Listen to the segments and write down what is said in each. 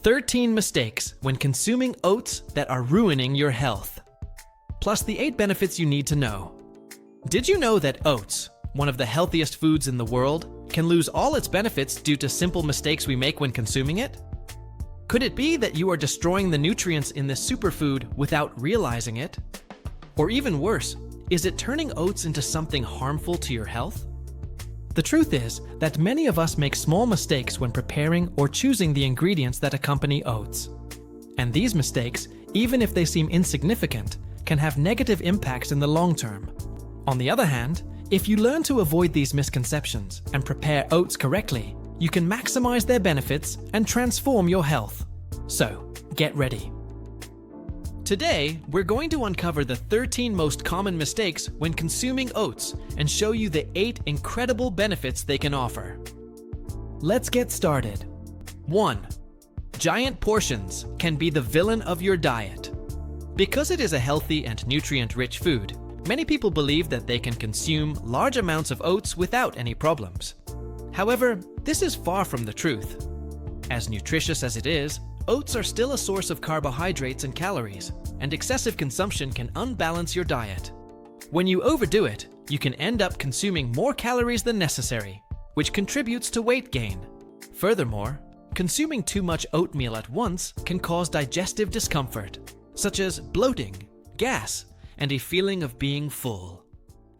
13 mistakes when consuming oats that are ruining your health. Plus the 8 benefits you need to know. Did you know that oats, one of the healthiest foods in the world, can lose all its benefits due to simple mistakes we make when consuming it? Could it be that you are destroying the nutrients in this superfood without realizing it? Or even worse, is it turning oats into something harmful to your health? The truth is that many of us make small mistakes when preparing or choosing the ingredients that accompany oats. And these mistakes, even if they seem insignificant, can have negative impacts in the long term. On the other hand, if you learn to avoid these misconceptions and prepare oats correctly, you can maximize their benefits and transform your health. So, get ready. Today, we're going to uncover the 13 most common mistakes when consuming oats and show you the 8 incredible benefits they can offer. Let's get started. 1. Giant portions can be the villain of your diet. Because it is a healthy and nutrient-rich food, many people believe that they can consume large amounts of oats without any problems. However, this is far from the truth. As nutritious as it is, oats are still a source of carbohydrates and calories, and excessive consumption can unbalance your diet. When you overdo it, you can end up consuming more calories than necessary, which contributes to weight gain. Furthermore, consuming too much oatmeal at once can cause digestive discomfort, such as bloating, gas, and a feeling of being full.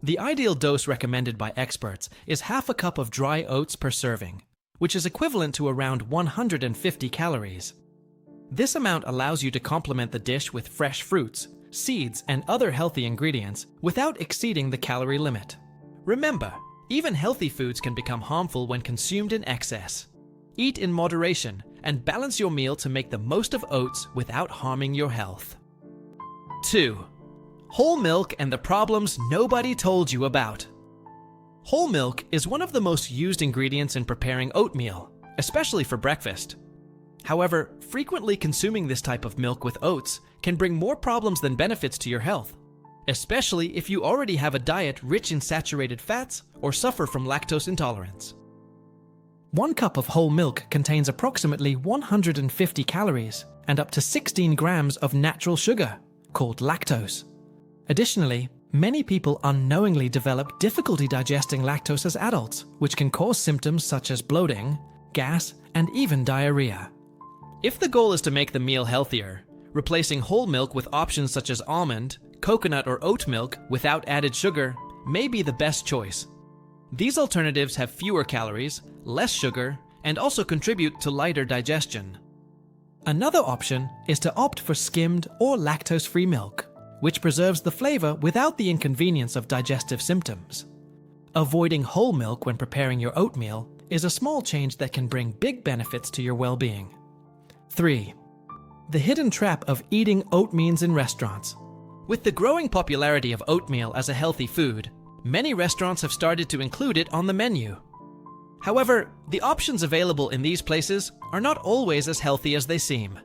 The ideal dose recommended by experts is half a cup of dry oats per serving, which is equivalent to around 150 calories. This amount allows you to complement the dish with fresh fruits, seeds, and other healthy ingredients without exceeding the calorie limit. Remember, even healthy foods can become harmful when consumed in excess. Eat in moderation and balance your meal to make the most of oats without harming your health. 2. Whole milk and the problems nobody told you about. Whole milk is one of the most used ingredients in preparing oatmeal, especially for breakfast. However, frequently consuming this type of milk with oats can bring more problems than benefits to your health, especially if you already have a diet rich in saturated fats or suffer from lactose intolerance. 1 cup of whole milk contains approximately 150 calories and up to 16 grams of natural sugar, called lactose. Additionally, many people unknowingly develop difficulty digesting lactose as adults, which can cause symptoms such as bloating, gas, and even diarrhea. If the goal is to make the meal healthier, replacing whole milk with options such as almond, coconut, or oat milk without added sugar may be the best choice. These alternatives have fewer calories, less sugar, and also contribute to lighter digestion. Another option is to opt for skimmed or lactose-free milk, which preserves the flavor without the inconvenience of digestive symptoms. Avoiding whole milk when preparing your oatmeal is a small change that can bring big benefits to your well-being. 3. The hidden trap of eating oatmeal in restaurants. With the growing popularity of oatmeal as a healthy food, many restaurants have started to include it on the menu. However, the options available in these places are not always as healthy as they seem.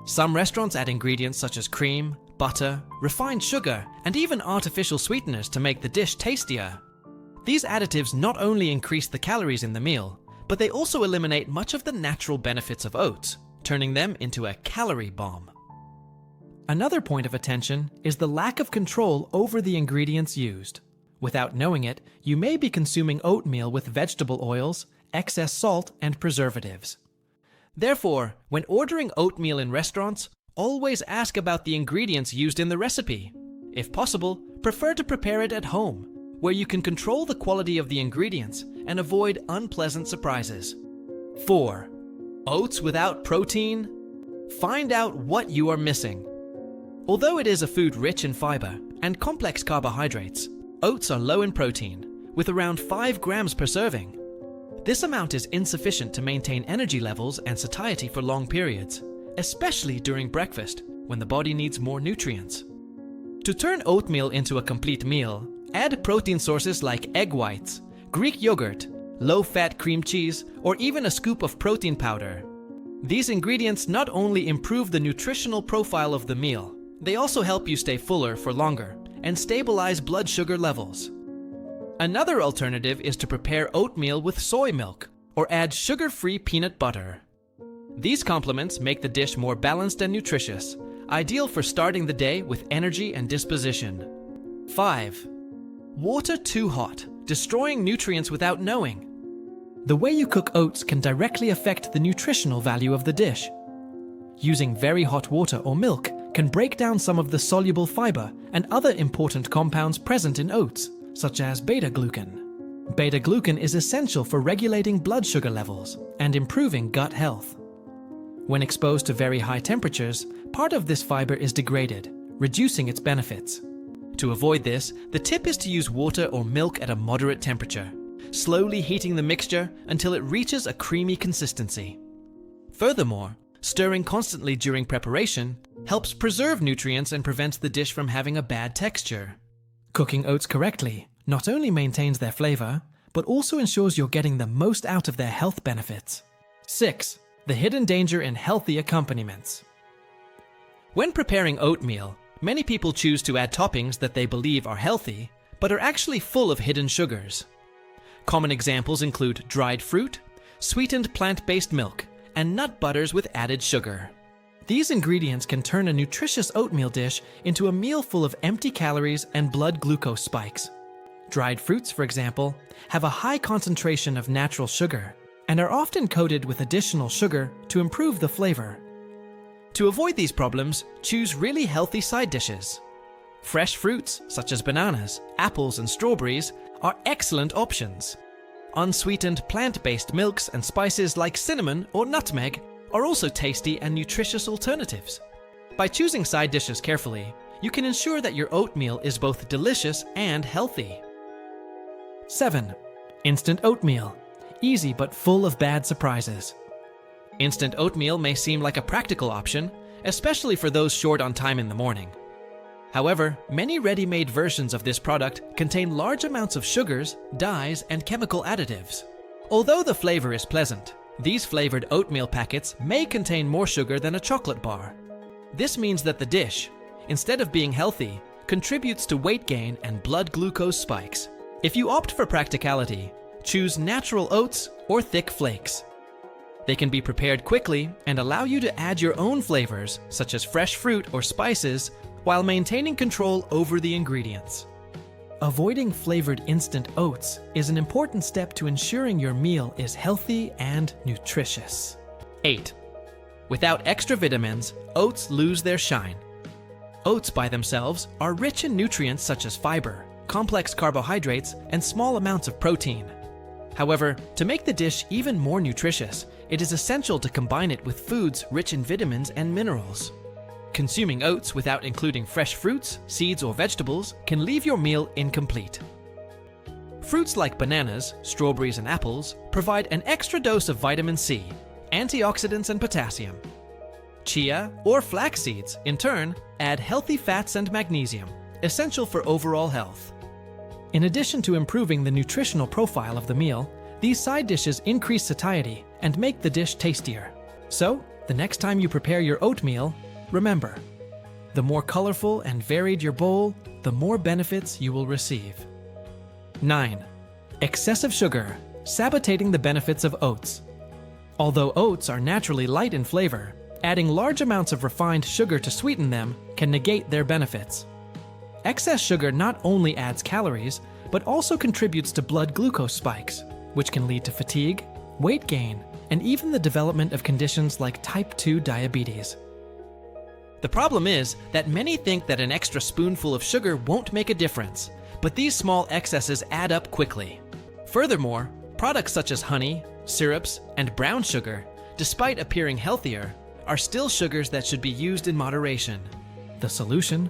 Some restaurants add ingredients such as cream, butter, refined sugar, and even artificial sweeteners to make the dish tastier. These additives not only increase the calories in the meal, but they also eliminate much of the natural benefits of oats, turning them into a calorie bomb. Another point of attention is the lack of control over the ingredients used. Without knowing it, you may be consuming oatmeal with vegetable oils, excess salt, and preservatives. Therefore, when ordering oatmeal in restaurants, always ask about the ingredients used in the recipe. If possible, prefer to prepare it at home, where you can control the quality of the ingredients and avoid unpleasant surprises. 4. Oats without protein? Find out what you are missing. Although it is a food rich in fiber and complex carbohydrates, oats are low in protein, with around 5 grams per serving. This amount is insufficient to maintain energy levels and satiety for long periods, especially during breakfast, when the body needs more nutrients. To turn oatmeal into a complete meal, add protein sources like egg whites, Greek yogurt, low-fat cream cheese, or even a scoop of protein powder. These ingredients not only improve the nutritional profile of the meal, they also help you stay fuller for longer and stabilize blood sugar levels. Another alternative is to prepare oatmeal with soy milk or add sugar-free peanut butter. These complements make the dish more balanced and nutritious, ideal for starting the day with energy and disposition. 5. Water too hot, destroying nutrients without knowing. The way you cook oats can directly affect the nutritional value of the dish. Using very hot water or milk can break down some of the soluble fiber and other important compounds present in oats, such as beta-glucan. Beta-glucan is essential for regulating blood sugar levels and improving gut health. When exposed to very high temperatures, part of this fiber is degraded, reducing its benefits. To avoid this, the tip is to use water or milk at a moderate temperature, slowly heating the mixture until it reaches a creamy consistency. Furthermore, stirring constantly during preparation helps preserve nutrients and prevents the dish from having a bad texture. Cooking oats correctly not only maintains their flavor, but also ensures you're getting the most out of their health benefits. 6. The hidden danger in healthy accompaniments. When preparing oatmeal, many people choose to add toppings that they believe are healthy, but are actually full of hidden sugars. Common examples include dried fruit, sweetened plant-based milk, and nut butters with added sugar. These ingredients can turn a nutritious oatmeal dish into a meal full of empty calories and blood glucose spikes. Dried fruits, for example, have a high concentration of natural sugar and are often coated with additional sugar to improve the flavor. To avoid these problems, choose really healthy side dishes. Fresh fruits, such as bananas, apples, and strawberries, are excellent options. Unsweetened plant-based milks and spices like cinnamon or nutmeg are also tasty and nutritious alternatives. By choosing side dishes carefully, you can ensure that your oatmeal is both delicious and healthy. 7. Instant oatmeal. Easy but full of bad surprises. Instant oatmeal may seem like a practical option, especially for those short on time in the morning. However, many ready-made versions of this product contain large amounts of sugars, dyes, and chemical additives. Although the flavor is pleasant, these flavored oatmeal packets may contain more sugar than a chocolate bar. This means that the dish, instead of being healthy, contributes to weight gain and blood glucose spikes. If you opt for practicality, choose natural oats or thick flakes. They can be prepared quickly and allow you to add your own flavors, such as fresh fruit or spices, while maintaining control over the ingredients. Avoiding flavored instant oats is an important step to ensuring your meal is healthy and nutritious. 8. Without extra vitamins, oats lose their shine. Oats by themselves are rich in nutrients such as fiber, complex carbohydrates, and small amounts of protein. However, to make the dish even more nutritious, it is essential to combine it with foods rich in vitamins and minerals. Consuming oats without including fresh fruits, seeds, or vegetables can leave your meal incomplete. Fruits like bananas, strawberries, and apples provide an extra dose of vitamin C, antioxidants, and potassium. Chia or flax seeds, in turn, add healthy fats and magnesium, essential for overall health. In addition to improving the nutritional profile of the meal, these side dishes increase satiety and make the dish tastier. So, the next time you prepare your oatmeal, remember, the more colorful and varied your bowl, the more benefits you will receive. 9. Excessive sugar, sabotating the benefits of oats. Although oats are naturally light in flavor, adding large amounts of refined sugar to sweeten them can negate their benefits. Excess sugar not only adds calories, but also contributes to blood glucose spikes, which can lead to fatigue, weight gain, and even the development of conditions like type 2 diabetes. The problem is that many think that an extra spoonful of sugar won't make a difference, but these small excesses add up quickly. Furthermore, products such as honey, syrups, and brown sugar, despite appearing healthier, are still sugars that should be used in moderation. The solution?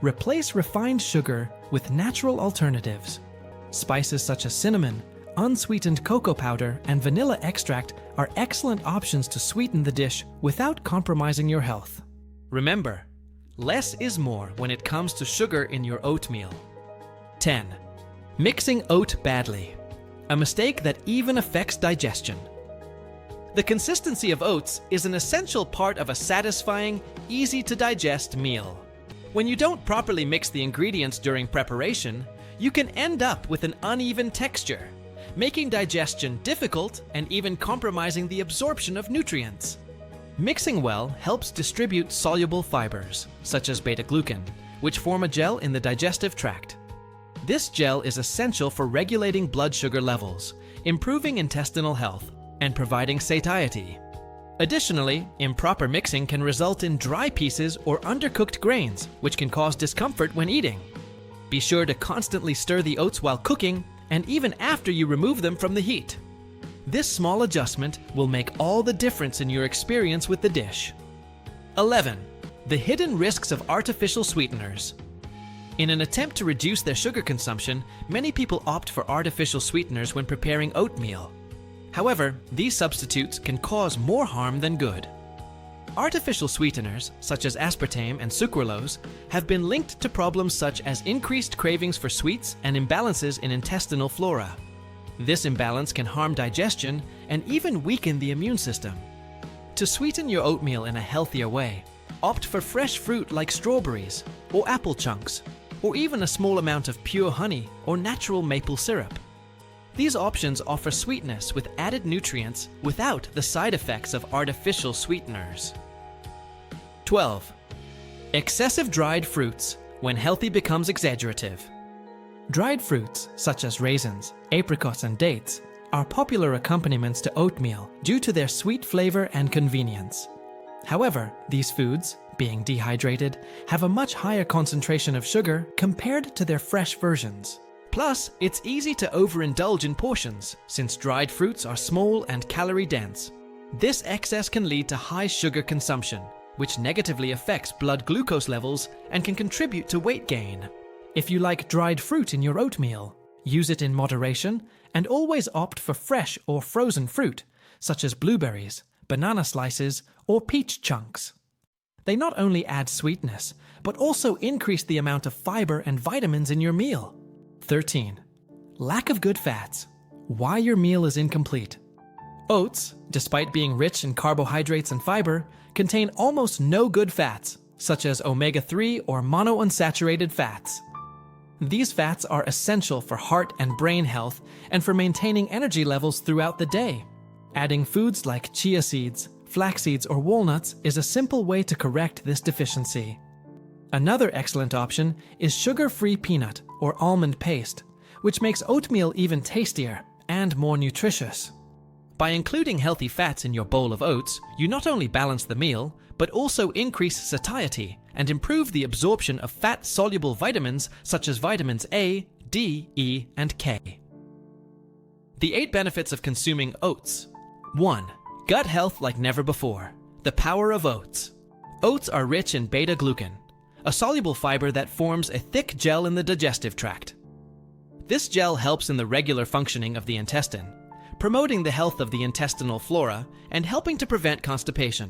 Replace refined sugar with natural alternatives. Spices such as cinnamon, unsweetened cocoa powder, and vanilla extract are excellent options to sweeten the dish without compromising your health. Remember, less is more when it comes to sugar in your oatmeal. 10. Mixing oat badly. A mistake that even affects digestion. The consistency of oats is an essential part of a satisfying, easy-to-digest meal. When you don't properly mix the ingredients during preparation, you can end up with an uneven texture, making digestion difficult and even compromising the absorption of nutrients. Mixing well helps distribute soluble fibers, such as beta-glucan, which form a gel in the digestive tract. This gel is essential for regulating blood sugar levels, improving intestinal health, and providing satiety. Additionally, improper mixing can result in dry pieces or undercooked grains, which can cause discomfort when eating. Be sure to constantly stir the oats while cooking and even after you remove them from the heat. This small adjustment will make all the difference in your experience with the dish. 11. The hidden risks of artificial sweeteners. In an attempt to reduce their sugar consumption, many people opt for artificial sweeteners when preparing oatmeal. However, these substitutes can cause more harm than good. Artificial sweeteners, such as aspartame and sucralose, have been linked to problems such as increased cravings for sweets and imbalances in intestinal flora. This imbalance can harm digestion and even weaken the immune system. To sweeten your oatmeal in a healthier way, opt for fresh fruit like strawberries or apple chunks, or even a small amount of pure honey or natural maple syrup. These options offer sweetness with added nutrients without the side effects of artificial sweeteners. 12. Excessive dried fruits when healthy becomes exaggerative. Dried fruits, such as raisins, apricots, and dates, are popular accompaniments to oatmeal due to their sweet flavor and convenience. However, these foods, being dehydrated, have a much higher concentration of sugar compared to their fresh versions. Plus, it's easy to overindulge in portions, since dried fruits are small and calorie-dense. This excess can lead to high sugar consumption, which negatively affects blood glucose levels and can contribute to weight gain. If you like dried fruit in your oatmeal, use it in moderation and always opt for fresh or frozen fruit, such as blueberries, banana slices, or peach chunks. They not only add sweetness, but also increase the amount of fiber and vitamins in your meal. 13. Lack of good fats. Why your meal is incomplete. Oats, despite being rich in carbohydrates and fiber, contain almost no good fats, such as omega-3 or monounsaturated fats. These fats are essential for heart and brain health and for maintaining energy levels throughout the day. Adding foods like chia seeds, flax seeds, or walnuts is a simple way to correct this deficiency. Another excellent option is sugar-free peanut or almond paste, which makes oatmeal even tastier and more nutritious. By including healthy fats in your bowl of oats, you not only balance the meal, but also increase satiety and improve the absorption of fat-soluble vitamins such as vitamins A, D, E, and K. The 8 benefits of consuming oats. 1. Gut health like never before. The power of oats. Oats are rich in beta-glucan, a soluble fiber that forms a thick gel in the digestive tract. This gel helps in the regular functioning of the intestine, promoting the health of the intestinal flora and helping to prevent constipation.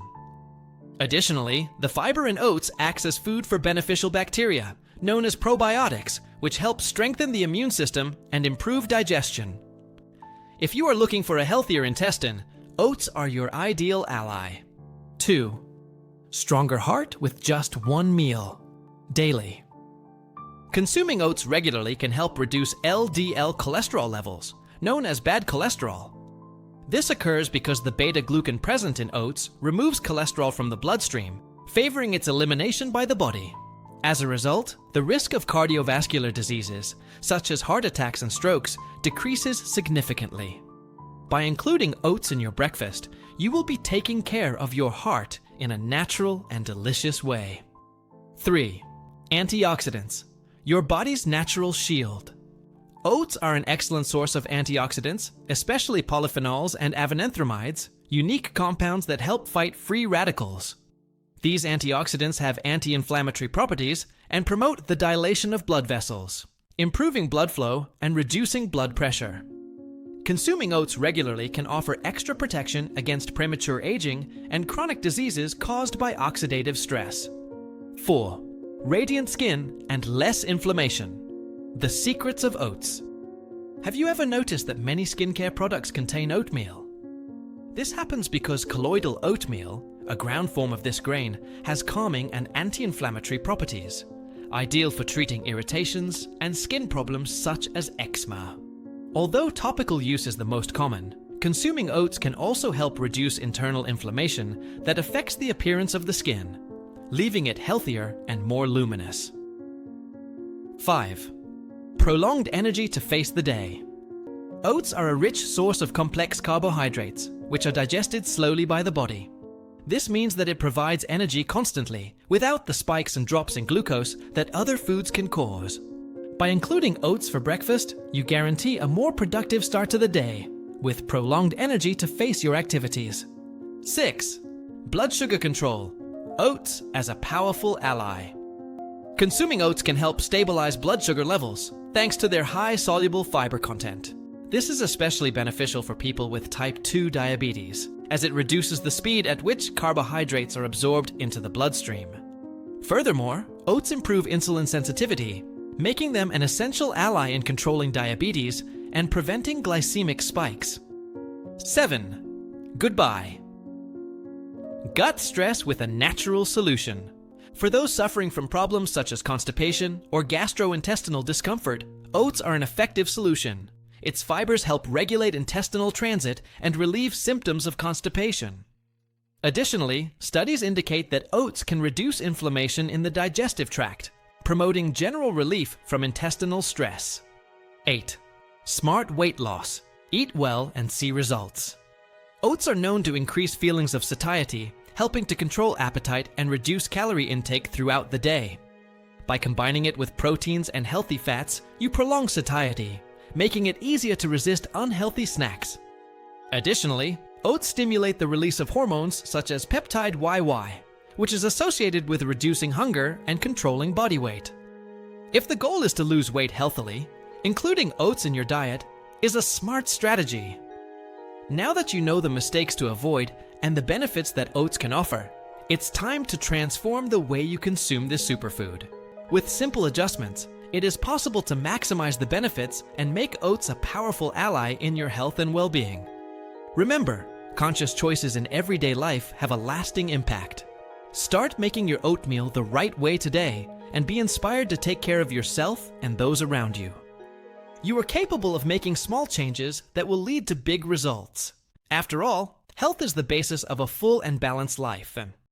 Additionally, the fiber in oats acts as food for beneficial bacteria, known as probiotics, which help strengthen the immune system and improve digestion. If you are looking for a healthier intestine, oats are your ideal ally. 2. Stronger heart with just one meal. Daily. Consuming oats regularly can help reduce LDL cholesterol levels, known as bad cholesterol. This occurs because the beta-glucan present in oats removes cholesterol from the bloodstream, favoring its elimination by the body. As a result, the risk of cardiovascular diseases, such as heart attacks and strokes, decreases significantly. By including oats in your breakfast, you will be taking care of your heart in a natural and delicious way. 3. Antioxidants. Your body's natural shield. Oats are an excellent source of antioxidants, especially polyphenols and avenanthramides, unique compounds that help fight free radicals. These antioxidants have anti-inflammatory properties and promote the dilation of blood vessels, improving blood flow and reducing blood pressure. Consuming oats regularly can offer extra protection against premature aging and chronic diseases caused by oxidative stress. 4. Radiant skin and less inflammation. The secrets of oats. Have you ever noticed that many skincare products contain oatmeal? This happens because colloidal oatmeal, a ground form of this grain, has calming and anti-inflammatory properties, ideal for treating irritations and skin problems such as eczema. Although topical use is the most common, consuming oats can also help reduce internal inflammation that affects the appearance of the skin, leaving it healthier and more luminous. 5. Prolonged energy to face the day. Oats are a rich source of complex carbohydrates, which are digested slowly by the body. This means that it provides energy constantly, without the spikes and drops in glucose that other foods can cause. By including oats for breakfast, you guarantee a more productive start to the day, with prolonged energy to face your activities. 6. Blood sugar control. Oats as a powerful ally. Consuming oats can help stabilize blood sugar levels, thanks to their high soluble fiber content. This is especially beneficial for people with type 2 diabetes, as it reduces the speed at which carbohydrates are absorbed into the bloodstream. Furthermore, oats improve insulin sensitivity, making them an essential ally in controlling diabetes and preventing glycemic spikes. 7. Goodbye. Gut stress with a natural solution. For those suffering from problems such as constipation or gastrointestinal discomfort, oats are an effective solution. Its fibers help regulate intestinal transit and relieve symptoms of constipation. Additionally, studies indicate that oats can reduce inflammation in the digestive tract, promoting general relief from intestinal stress. 8. Smart weight loss. Eat well and see results. Oats are known to increase feelings of satiety, helping to control appetite and reduce calorie intake throughout the day. By combining it with proteins and healthy fats, you prolong satiety, making it easier to resist unhealthy snacks. Additionally, oats stimulate the release of hormones such as peptide YY, which is associated with reducing hunger and controlling body weight. If the goal is to lose weight healthily, including oats in your diet is a smart strategy. Now that you know the mistakes to avoid and the benefits that oats can offer, it's time to transform the way you consume this superfood. With simple adjustments, it is possible to maximize the benefits and make oats a powerful ally in your health and well-being. Remember, conscious choices in everyday life have a lasting impact. Start making your oatmeal the right way today and be inspired to take care of yourself and those around you. You are capable of making small changes that will lead to big results. After all, health is the basis of a full and balanced life.